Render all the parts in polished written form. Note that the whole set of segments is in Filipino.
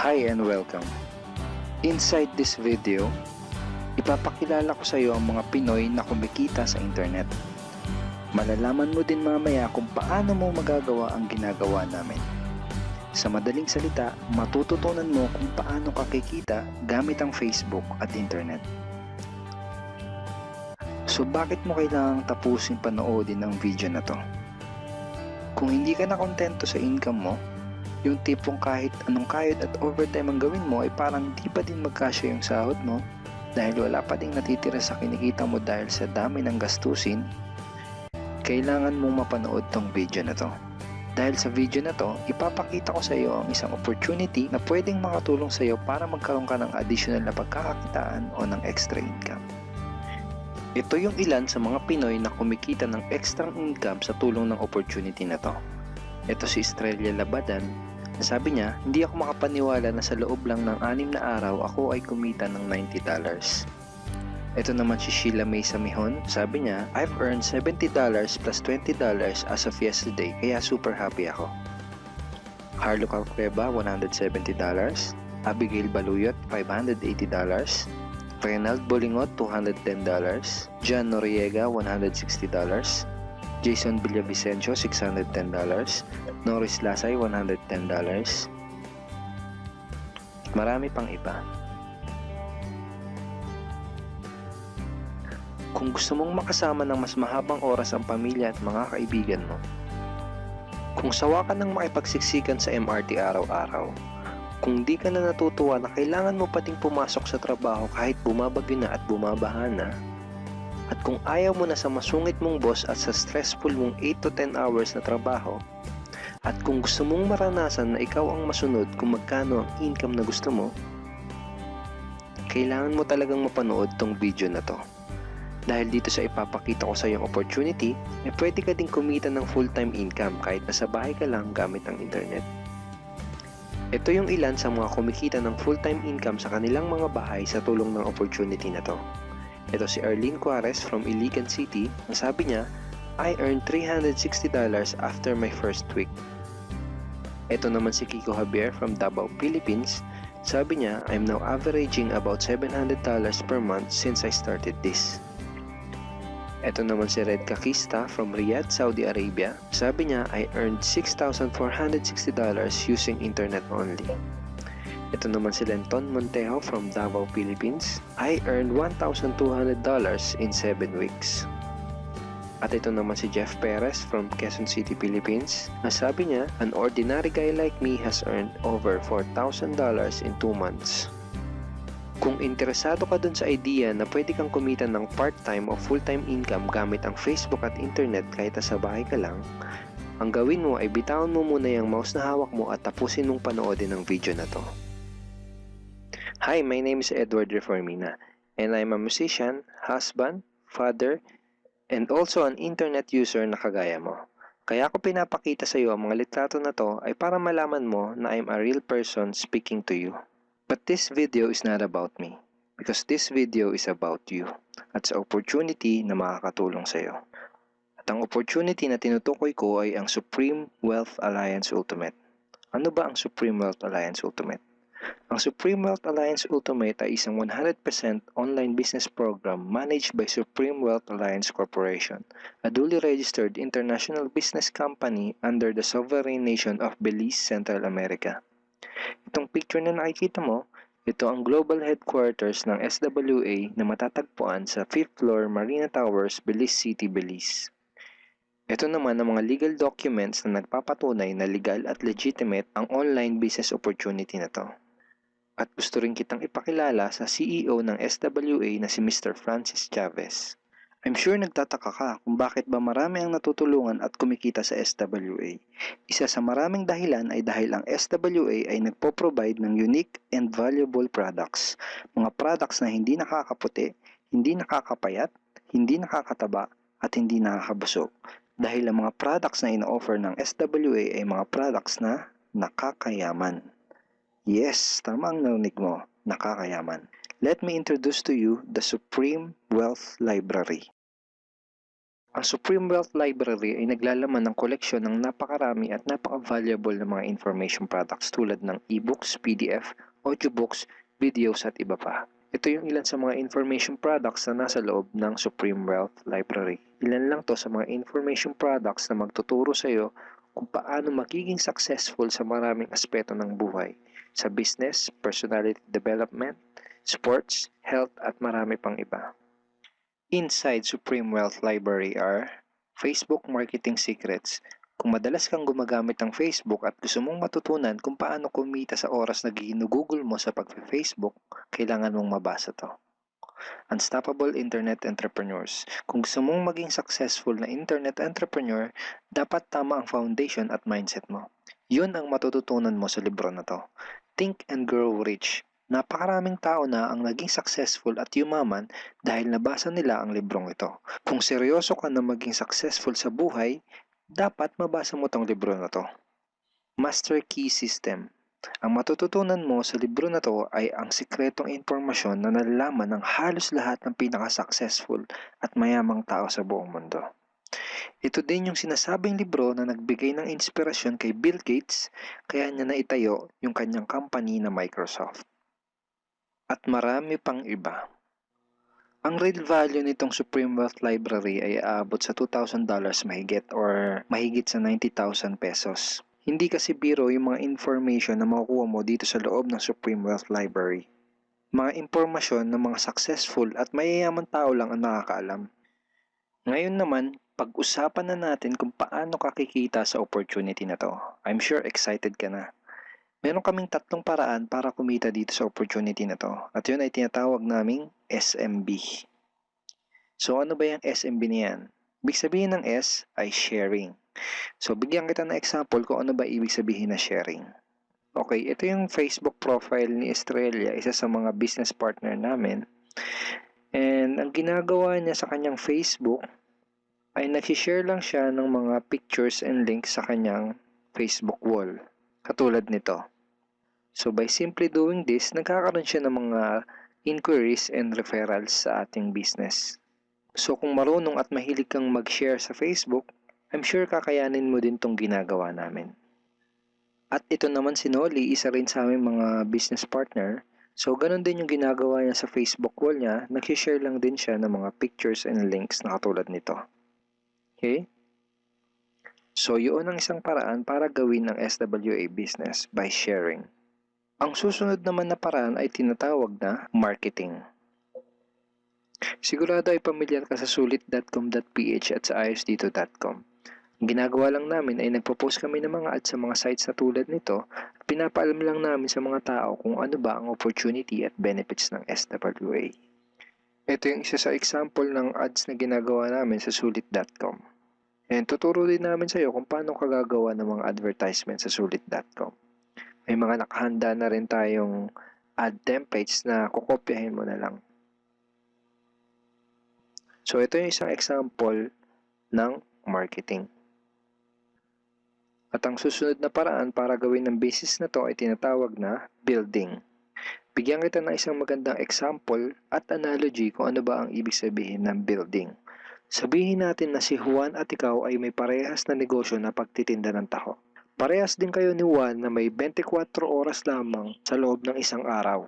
Hi and welcome. Inside this video, ipapakilala ko sa iyo ang mga Pinoy na kumikita sa internet. Malalaman mo din mamaya kung paano mo magagawa ang ginagawa namin. Sa madaling salita, matututunan mo kung paano ka kikita gamit ang Facebook at internet. So bakit mo kailangang tapusin panoodin ang video na to? Kung hindi ka na kontento sa income mo, yung tipong kahit anong kayod at overtime ang gawin mo ay parang di pa din magkasya yung sahod mo dahil wala pa ding natitira sa kinikita mo dahil sa dami ng gastusin, kailangan mong mapanood tong video na to. Dahil sa video na to, ipapakita ko sa iyo ang isang opportunity na pwedeng makatulong sa iyo para magkaroon ka ng additional na pagkakakitaan o ng extra income. Ito yung ilan sa mga Pinoy na kumikita ng extra income sa tulong ng opportunity na to. Ito si Estrella Labadan. Sabi niya, hindi ako makapaniwala na sa loob lang ng 6 na araw ako ay kumita ng $90. Ito naman si Sheila May Samihon. Sabi niya, I've earned $70 plus $20 as of yesterday kaya super happy ako. Harlo Calcreba, $170. Abigail Baluyot, $580. Renald Bolingot, $210. John Noriega, $160. Jason Villavicencio, $610. Norris Lasay, $110. Marami pang iba. Kung gusto mong makasama ng mas mahabang oras ang pamilya at mga kaibigan mo, kung sawa ka ng makipagsiksikan sa MRT araw-araw, kung di ka na natutuwa na kailangan mo pating pumasok sa trabaho kahit bumabagyo na at bumabaha na, at kung ayaw mo na sa masungit mong boss at sa stressful mong 8 to 10 hours na trabaho, at kung gusto mong maranasan na ikaw ang masunod kung magkano ang income na gusto mo, kailangan mo talagang mapanood tong video na to. Dahil dito sa ipapakita ko sa iyong opportunity, pwede ka ding kumita ng full-time income kahit nasa bahay ka lang gamit ang internet. Ito yung ilan sa mga kumikita ng full-time income sa kanilang mga bahay sa tulong ng opportunity na to. Ito si Arlene Juarez from Iligan City. Ang sabi niya, I earned $360 after my first week. Ito naman si Kiko Javier from Davao, Philippines. Sabi niya, I'm now averaging about $700 per month since I started this. Ito naman si Red Kakista from Riyadh, Saudi Arabia. Sabi niya, I earned $6,460 using internet only. Ito naman si Lenton Montejo from Davao, Philippines. I earned $1,200 in 7 weeks. At ito naman si Jeff Perez from Quezon City, Philippines. Nasabi niya, an ordinary guy like me has earned over $4,000 in 2 months. Kung interesado ka dun sa idea na pwede kang kumita ng part-time o full-time income gamit ang Facebook at internet kahit sa bahay ka lang, ang gawin mo ay bitawan mo muna yung mouse na hawak mo at tapusin mong panoodin ang video na to. Hi, my name is Edward Reformina, and I'm a musician, husband, father, and also an internet user na kagaya mo. Kaya ako pinapakita sa iyo ang mga litrato na to ay para malaman mo na I'm a real person speaking to you. But this video is not about me, because this video is about you at sa opportunity na makakatulong sa iyo. At ang opportunity na tinutukoy ko ay ang Supreme Wealth Alliance Ultimate. Ano ba ang Supreme Wealth Alliance Ultimate? Ang Supreme Wealth Alliance Ultimate ay isang 100% online business program managed by Supreme Wealth Alliance Corporation, a duly registered international business company under the sovereign nation of Belize, Central America. Itong picture na nakikita mo, ito ang global headquarters ng SWA na matatagpuan sa 5th floor Marina Towers, Belize City, Belize. Ito naman ang mga legal documents na nagpapatunay na legal at legitimate ang online business opportunity na to. At gusto rin kitang ipakilala sa CEO ng SWA na si Mr. Francis Chavez. I'm sure nagtataka ka kung bakit ba marami ang natutulungan at kumikita sa SWA. Isa sa maraming dahilan ay dahil ang SWA ay nagpo-provide ng unique and valuable products. Mga products na hindi nakakaputi, hindi nakakapayat, hindi nakakataba, at hindi nakakabusog. Dahil ang mga products na ino-offer ng SWA ay mga products na nakakayaman. Yes, tama ang narinig mo, nakakayaman. Let me introduce to you the Supreme Wealth Library. Ang Supreme Wealth Library ay naglalaman ng koleksyon ng napakarami at napaka-valuable na mga information products tulad ng e-books, PDF, audiobooks, videos at iba pa. Ito yung ilan sa mga information products na nasa loob ng Supreme Wealth Library. Ilan lang to sa mga information products na magtuturo sa iyo kung paano magiging successful sa maraming aspeto ng buhay, sa business, personality development, sports, health at marami pang iba. Inside Supreme Wealth Library are Facebook Marketing Secrets. Kung madalas kang gumagamit ng Facebook at gusto mong matutunan kung paano kumita sa oras na ginugugol mo sa pag-Facebook, kailangan mong mabasa to. Unstoppable Internet Entrepreneurs. Kung gusto mong maging successful na internet entrepreneur, dapat tama ang foundation at mindset mo. Yun ang matututunan mo sa libro na to. Think and Grow Rich. Napakaraming tao na ang naging successful at yumaman dahil nabasa nila ang librong ito. Kung seryoso ka na maging successful sa buhay, dapat mabasa mo tong libro na to. Master Key System. Ang matututunan mo sa libro na to ay ang sikretong impormasyon na nalalaman ng halos lahat ng pinaka-successful at mayamang tao sa buong mundo. Ito din yung sinasabing libro na nagbigay ng inspirasyon kay Bill Gates kaya niya naitayo yung kanyang company na Microsoft. At marami pang iba. Ang real value nitong Supreme Wealth Library ay aabot sa $2,000 mahigit or mahigit sa 90,000 pesos. Hindi kasi biro yung mga information na makukuha mo dito sa loob ng Supreme Wealth Library. Mga impormasyon ng mga successful at mayayaman tao lang ang nakakaalam. Ngayon naman, pag-usapan na natin kung paano ka kikita sa opportunity na to. I'm sure excited ka na. Meron kaming 3 paraan para kumita dito sa opportunity na to. At yun ay tinatawag naming SMB. So ano ba yung SMB niyan? Ibig sabihin ng S ay sharing. So bigyan kita ng example kung ano ba ibig sabihin na sharing. Okay, ito yung Facebook profile ni Estrella, isa sa mga business partner namin. And ang ginagawa niya sa kanyang Facebook ay nag-share lang siya ng mga pictures and links sa kanyang Facebook wall. Katulad nito. So by simply doing this, nagkakaroon siya ng mga inquiries and referrals sa ating business. So kung marunong at mahilig kang mag-share sa Facebook, I'm sure kakayanin mo din tong ginagawa namin. At ito naman si Nolly, isa rin sa aming mga business partner. So ganun din yung ginagawa niya sa Facebook wall niya, nag-share lang din siya ng mga pictures and links na katulad nito. Okay? So yun ang isang paraan para gawin ang SWA business by sharing. Ang susunod naman na paraan ay tinatawag na marketing. Sigurado ay pamilyar ka sa sulit.com.ph at sa ayosdito.com. Ang ginagawa lang namin ay nagpo-post kami ng mga ads sa mga sites na tulad nito at pinapaalam lang namin sa mga tao kung ano ba ang opportunity at benefits ng SWA. Ito yung isa sa example ng ads na ginagawa namin sa sulit.com. And tuturo din namin sa iyo kung paano ka gagawa ng mga advertisement sa sulit.com. May mga nakahanda na rin tayong ad templates na kukopyahin mo na lang. So ito yung isang example ng marketing. At ang susunod na paraan para gawin ng business na to ay tinatawag na building. Bigyan kita ng isang magandang example at analogy kung ano ba ang ibig sabihin ng building. Sabihin natin na si Juan at ikaw ay may parehas na negosyo na pagtitinda ng taho. Parehas din kayo ni Juan na may 24 oras lamang sa loob ng isang araw.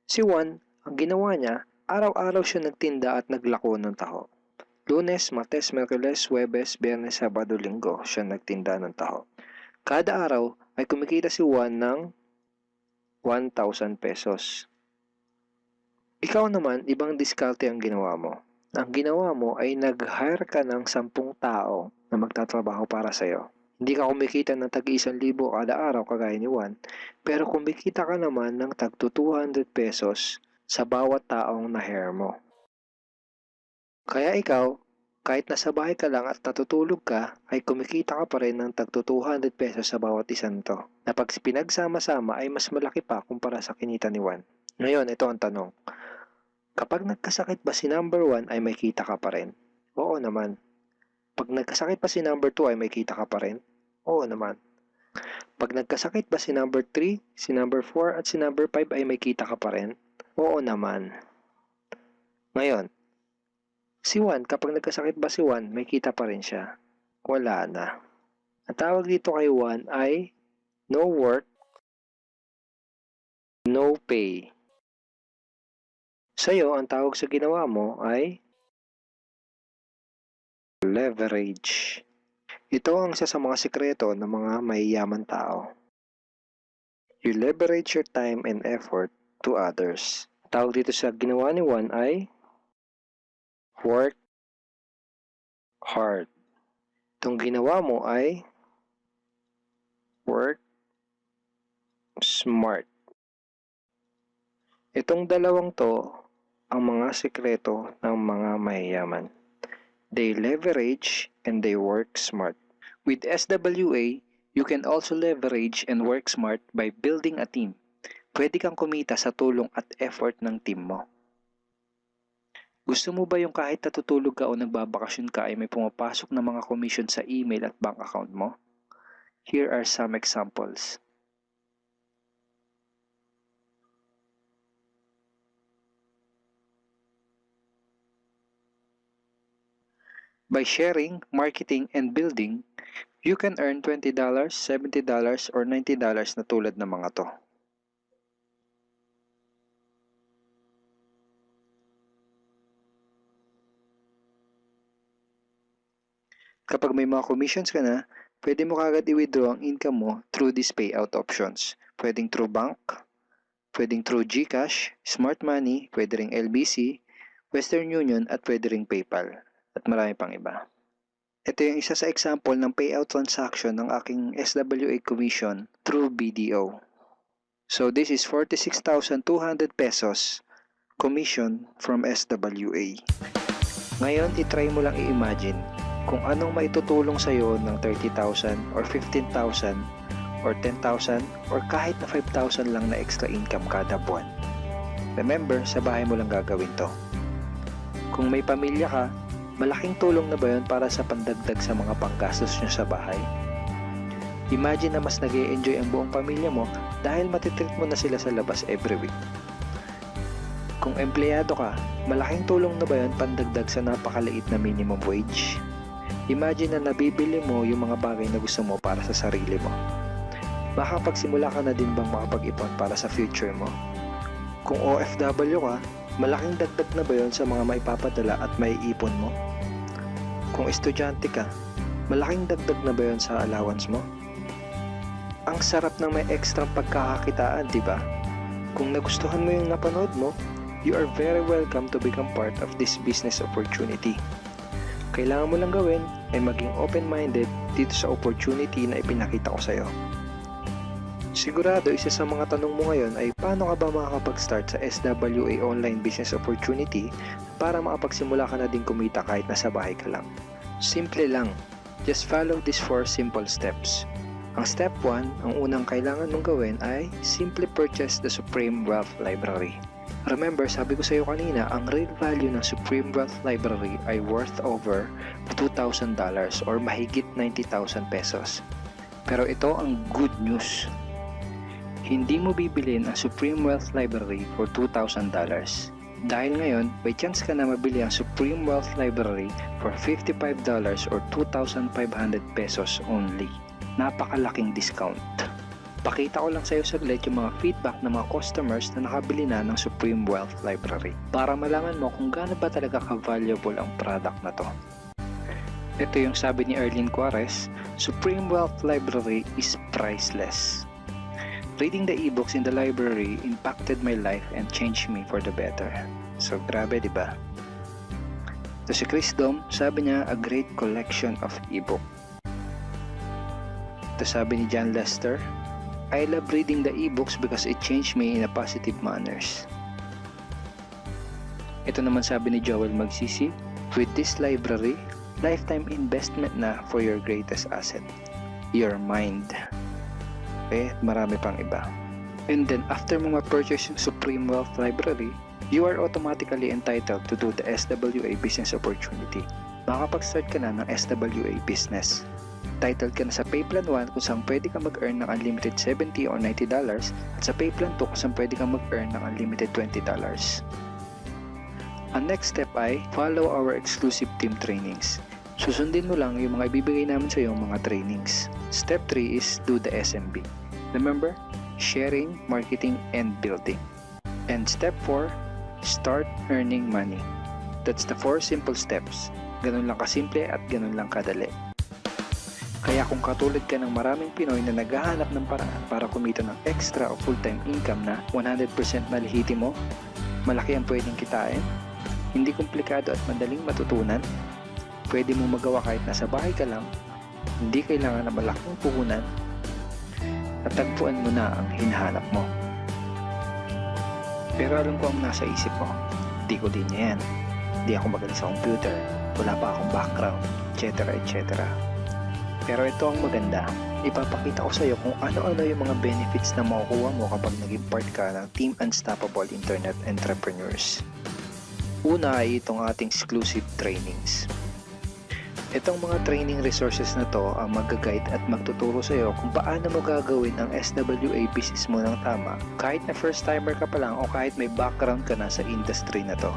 Si Juan, ang ginawa niya, araw-araw siya nagtinda at naglako ng taho. Lunes, Martes, Miyerkules, Huwebes, Biyernes, Sabado, Linggo siya nagtinda ng taho. Kada araw ay kumikita si Juan ng 1,000 pesos. Ikaw naman, ibang diskarte ang ginawa mo. Ang ginawa mo ay nag-hire ka ng 10 tao na magtatrabaho para sa'yo. Hindi ka kumikita ng tag-1,000 kada araw kagaya ni Juan, pero kumikita ka naman ng tag 200 pesos sa bawat taong na-hire mo. Kaya ikaw, kahit nasa bahay ka lang at natutulog ka, ay kumikita ka pa rin ng tag 200 pesos sa bawat isang to, na pag pinagsama-sama ay mas malaki pa kumpara sa kinita ni Juan. Ngayon, ito ang tanong. Kapag nagkasakit ba si number 1 ay may kita ka pa rin? Oo naman. Pag nagkasakit pa si number 2 ay may kita ka pa rin? Oo naman. Pag nagkasakit ba si number 3, si number 4 at si number 5 ay may kita ka pa rin? Oo naman. Ngayon, Si Juan, kapag nagkasakit ba si Juan, may kita pa rin siya? Wala na. Ang tawag dito kay Juan ay no work, no pay. Sa'yo, ang tawag sa ginawa mo ay leverage. Ito ang isa sa mga sikreto ng mga mayayaman tao. You leverage your time and effort to others. Tawag dito sa ginawa ni Juan ay work hard. Itong ginawa mo ay work smart. Itong dalawang to ang mga sikreto ng mga mayayaman. They leverage and they work smart. With SWA, you can also leverage and work smart by building a team. Pwede kang kumita sa tulong at effort ng team mo. Gusto mo ba yung kahit natutulog ka o nagbabakasyon ka ay may pumapasok na mga commission sa email at bank account mo? Here are some examples. By sharing, marketing, and building, you can earn $20, $70, or $90 na tulad ng mga to. Kapag may mga commissions ka na, pwede mo kagad i-withdraw ang income mo through these payout options. Pwedeng through bank, pwedeng through GCash, Smart Money, pwede ring LBC, Western Union, at pwede ring PayPal. At marami pang iba. Ito yung isa sa example ng payout transaction ng aking SWA commission through BDO. So this is 46,200 pesos commission from SWA. Ngayon, itry mo lang i-imagine kung anong maitutulong sa'yo ng 30,000 or 15,000 or 10,000 or kahit na 5,000 lang na extra income kada buwan. Remember, sa bahay mo lang gagawin to. Kung may pamilya ka, malaking tulong na ba yun para sa pandagdag sa mga panggastos nyo sa bahay? Imagine na mas nag-e-enjoy ang buong pamilya mo dahil matitreat mo na sila sa labas every week. Kung empleyado ka, malaking tulong na ba yun pandagdag sa napakaliit na minimum wage? Imagine na nabibili mo yung mga bagay na gusto mo para sa sarili mo. Makapagsimula ka na din bang makapag-ipon para sa future mo? Kung OFW ka, malaking dagdag na ba yun sa mga maipapadala at maiipon mo? Kung estudyante ka, malaking dagdag na ba yun sa allowance mo? Ang sarap ng may extra pagkakakitaan, di ba? Kung nagustuhan mo yung napanood mo, you are very welcome to become part of this business opportunity. Kailangan mo lang gawin ay maging open-minded dito sa opportunity na ipinakita ko sa'yo. Sigurado isa sa mga tanong mo ngayon ay paano ka ba makakapag-start sa SWA online business opportunity para makapagsimula ka na din kumita kahit nasa bahay ka lang. Simple lang. Just follow these 4 simple steps. Ang step 1, ang unang kailangan mong gawin ay simply purchase the Supreme Wealth Library. Remember, sabi ko sa iyo kanina, ang real value ng Supreme Wealth Library ay worth over $2,000 or mahigit 90,000 pesos. Pero ito ang good news. Hindi mo bibilin ang Supreme Wealth Library for $2,000. Dahil ngayon, may chance ka na mabili ang Supreme Wealth Library for $55 or 2,500 pesos only. Napakalaking discount. Pakita ko lang sa iyo saglit yung mga feedback ng mga customers na nakabili na ng Supreme Wealth Library para malaman mo kung gaano ba talaga ka-valuable ang product na to. Ito yung sabi ni Erlyn Juarez, Supreme Wealth Library is priceless. Reading the ebooks in the library impacted my life and changed me for the better. So grabe, di ba? Ito si Chris Dom, sabi niya, a great collection of ebook. Ito sabi ni John Lester, I love reading the ebooks because it changed me in a positive manners. Ito naman sabi ni Joel Magsisi, with this library, lifetime investment na for your greatest asset, your mind. Marami pang iba. And then after mo ma-purchase yung Supreme Wealth Library, you are automatically entitled to do the SWA business opportunity. Makapag-start ka na ng SWA business. Titled ka na sa Payplan 1 kung saan pwede ka mag-earn ng unlimited $70 or $90 at sa Payplan 2 kung saan pwede ka mag-earn ng unlimited $20. Ang next step ay follow our exclusive team trainings. Susundin mo lang yung mga ibibigay namin sa iyo mga trainings. Step 3 is do the SMB. Remember, sharing, marketing, and building. And step 4, start earning money. That's the 4 simple steps. Ganun lang kasimple at ganun lang kadali. Kaya kung katulad ka ng maraming Pinoy na naghahanap ng paraan para kumita ng extra o full-time income na 100% malihitimo, malaki ang pwedeng kitain, hindi komplikado at madaling matutunan, pwede mong magawa kahit nasa bahay ka lang, hindi kailangan na malaking puhunan, at tagpuan mo na ang hinahanap mo. Pero alam ko ang nasa isip mo, di ko din yan. Di ako magaling sa computer, wala pa akong background, etc. etc. Pero ito ang maganda, ipapakita ko sa iyo kung ano-ano yung mga benefits na makukuha mo kapag naging part ka ng Team Unstoppable Internet Entrepreneurs. Una ay itong ating exclusive trainings. Itong mga training resources na to ang mag-guide at magtuturo sa iyo kung paano mo gagawin ang SWA business mo ng tama kahit na first timer ka pa lang o kahit may background ka na sa industry na to.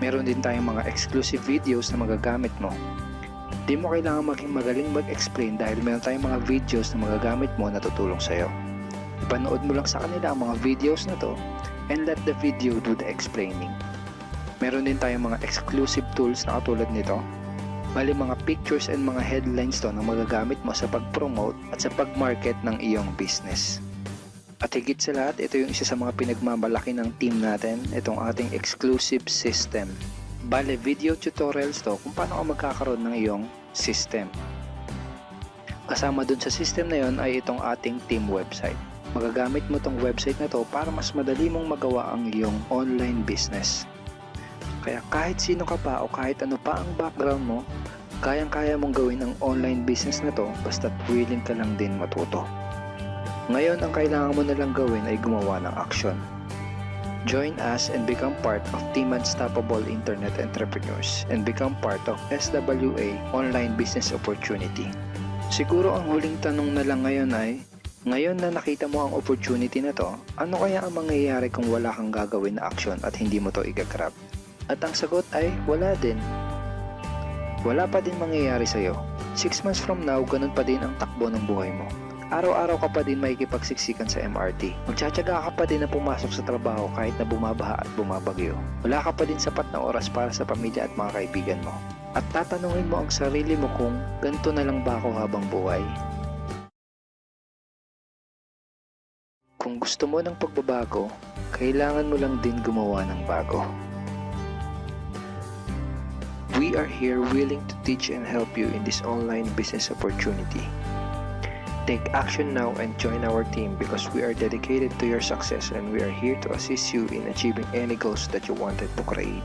Meron din tayong mga exclusive videos na magagamit mo. Di mo kailangan maging magaling mag-explain dahil meron tayong mga videos na magagamit mo na tutulong sa iyo. Ipanood mo lang sa kanila ang mga videos na to and let the video do the explaining. Meron din tayong mga exclusive tools na katulad nito. Bali mga pictures and mga headlines to na magagamit mo sa pag-promote at sa pag-market ng iyong business. At higit sa lahat, ito yung isa sa mga pinagmamalaki ng team natin, itong ating exclusive system. Bali video tutorials to kung paano ka magkakaroon ng iyong system. Kasama dun sa system na yon ay itong ating team website. Magagamit mo itong website na to para mas madali mong magawa ang iyong online business. Kaya kahit sino ka pa o kahit ano pa ang background mo, kayang-kaya mong gawin ang online business na to basta't willing ka lang din matuto. Ngayon, ang kailangan mo na lang gawin ay gumawa ng action. Join us and become part of Team Unstoppable Internet Entrepreneurs and become part of SWA Online Business Opportunity. Siguro ang huling tanong na lang ngayon ay, ngayon na nakita mo ang opportunity na to, ano kaya ang mangyayari kung wala kang gagawin na action at hindi mo to igagrab? At ang sagot ay wala din. Wala pa din mangyayari sa'yo. 6 months from now, ganun pa din ang takbo ng buhay mo. Araw-araw ka pa din makikipagsiksikan sa MRT. Magtsatsaga ka pa din na pumasok sa trabaho kahit na bumabaha at bumabagyo. Wala ka pa din sapat na oras para sa pamilya at mga kaibigan mo. At tatanungin mo ang sarili mo kung ganito na lang ba ako habang buhay? Kung gusto mo ng pagbabago, kailangan mo lang din gumawa ng bago. We are here willing to teach and help you in this online business opportunity. Take action now and join our team because we are dedicated to your success and we are here to assist you in achieving any goals that you wanted to create.